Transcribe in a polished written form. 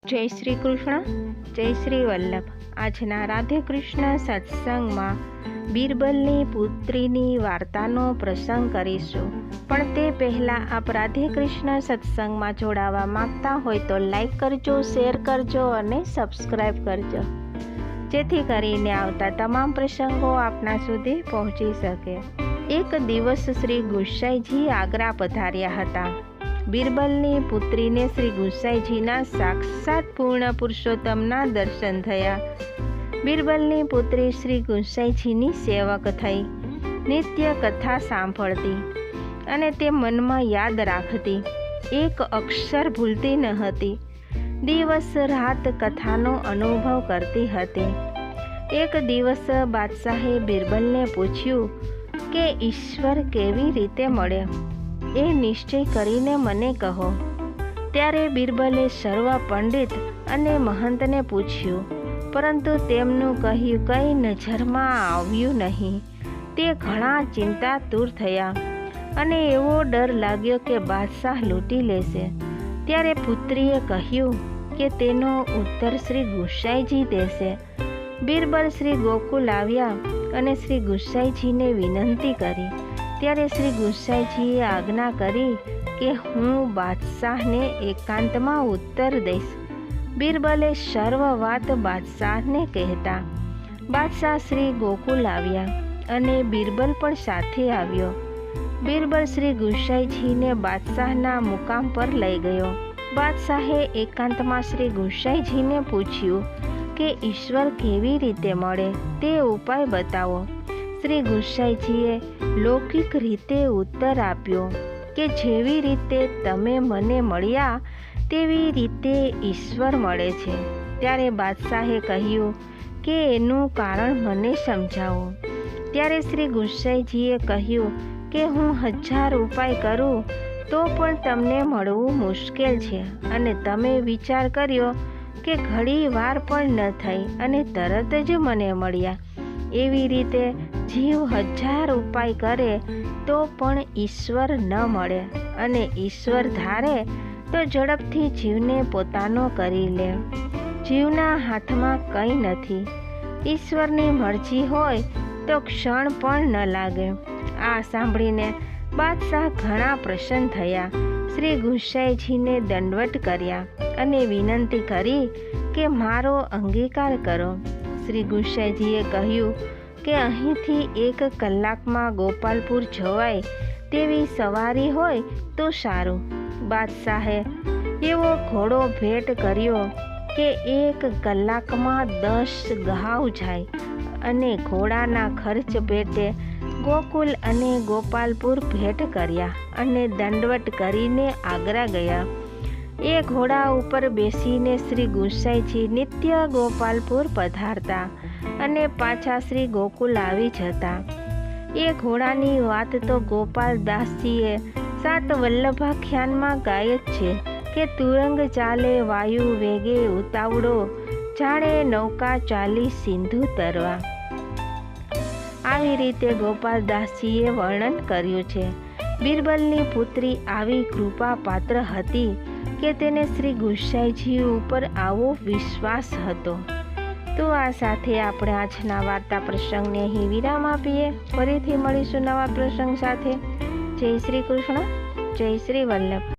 જય શ્રી કૃષ્ણ, જય શ્રી વલ્લભ। આજના રાધે કૃષ્ણ સત્સંગમાં બિરબલની પુત્રીની વાર્તાનો પ્રસંગ કરીશું। પણ તે પહેલાં આપ રાધે કૃષ્ણ સત્સંગમાં જોડાવા માંગતા હોય તો લાઈક કરજો, શેર કરજો અને સબસ્ક્રાઈબ કરજો, જેથી કરીને આવતા તમામ પ્રસંગો આપના સુધી પહોંચી શકે। એક દિવસ શ્રી ગુસાઈજી આગ્રા પધાર્યા હતા। બિરબલની પુત્રીને શ્રી ગુસાઈજીના સાક્ષાત પૂર્ણ પુરુષોત્તમના દર્શન થયા। બિરબલની પુત્રી શ્રી ગુસાઈજીની સેવક થઈ, નિત્ય કથા સાંભળતી અને તે મનમાં યાદ રાખતી, એક અક્ષર ભૂલતી ન હતી। દિવસ રાત કથાનો અનુભવ કરતી હતી। એક દિવસ બાદશાહે બિરબલને પૂછ્યું કે ઈશ્વર કેવી રીતે મળે, એ નિશ્ચય કરીને મને કહો। ત્યારે બિરબલે સર્વ પંડિત અને મહંતને પૂછ્યું, પરંતુ તેમનું કહ્યું કંઈ નજરમાં આવ્યું નહીં। તે ઘણા ચિંતાતુર થયા અને એવો ડર લાગ્યો કે બાદશાહ લૂંટી લેશે। ત્યારે પુત્રીએ કહ્યું કે તેનો ઉત્તર શ્રી ગુસાઈજી દેશે। બિરબલ શ્રી ગોકુલ આવ્યા અને શ્રી ગુસાઈજીને વિનંતી કરી। ત્યારે શ્રી ગુસાઈજીએ આજ્ઞા કરી કે હું બાદશાહને એકાંતમાં ઉત્તર દઈશ। બિરબલે સર્વ વાત બાદશાહને કહેતા। બાદશાહ શ્રી ગોકુલ આવ્યા અને બિરબલ પણ સાથે આવ્યો। બિરબલ શ્રી ગુસાઈજીને બાદશાહના મુકામ પર લઈ ગયો। બાદશાહે એકાંતમાં શ્રી ગુસાઈજીને પૂછ્યું કે ઈશ્વર કેવી રીતે મળે તે ઉપાય બતાવો। શ્રી ગુસાઈજીએ લૌકિક રીતે ઉત્તર આપ્યો કે જેવી રીતે તમે મને મળ્યા તેવી રીતે ઈશ્વર મળે છે। ત્યારે બાદશાહે કહ્યું કે એનું કારણ મને સમજાવો। ત્યારે શ્રી ગુસાઈજીએ કહ્યું કે હું 1000 ઉપાય કરું તો પણ તમને મળવું મુશ્કેલ છે, અને તમે વિચાર કર્યો કે ઘણી વાર પણ ન થઈ અને તરત જ મને મળ્યા। એવી રીતે જીવ 1000 ઉપાય કરે તો પણ ઈશ્વર ન મળે, અને ઈશ્વર ધારે તો ઝડપથી જીવને પોતાનો કરી લે। જીવના હાથમાં કંઈ નથી, ઈશ્વરની મરજી હોય તો ક્ષણ પણ ન લાગે। આ સાંભળીને બાદશાહ ઘણા પ્રસન્ન થયા। શ્રી ગુસાઈજીને દંડવત કર્યા અને વિનંતી કરી કે મારો અંગીકાર કરો। શ્રી ગુસાઈજીએ કહ્યું કે અહીંથી 1 કલાકમાં ગોપાલપુર જવાય તેવી સવારી હોય તો સારું। બાદશાહે એવો ઘોડો ભેટ કર્યો કે 1 કલાકમાં 10 ગાઉ જાય, અને ઘોડાના ખર્ચ પેટે ગોકુલ અને ગોપાલપુર ભેટ કર્યા અને દંડવત કરીને આગ્રા ગયા। એ ઘોડા ઉપર બેસીને શ્રી ગુસાઈજી નિત્ય ગોપાલપુર પધારતા અને પાછા શ્રી ગોકુલ આવી જતા। એ ઘોડાની વાત તો ગોપાલદાસજીએ 7 વલ્લભાખ્યાનમાં ગાય જ છે કે તુરંગ ચાલે વાયુ વેગે ઉતાવળો, જાણે નૌકા ચાલી સિંધુ તરવા। આવી રીતે ગોપાલદાસજીએ વર્ણન કર્યું છે। બિરબલની પુત્રી આવી કૃપા પાત્ર હતી કે તેને શ્રી ગુસાઈજી ઉપર આવો વિશ્વાસ હતો। તો આ સાથે આપણે આજના વાર્તા પ્રસંગને અહીં વિરામ આપીએ। ફરીથી મળીશું નવા પ્રસંગ સાથે। જય શ્રી કૃષ્ણ, જય શ્રી વલ્લભ।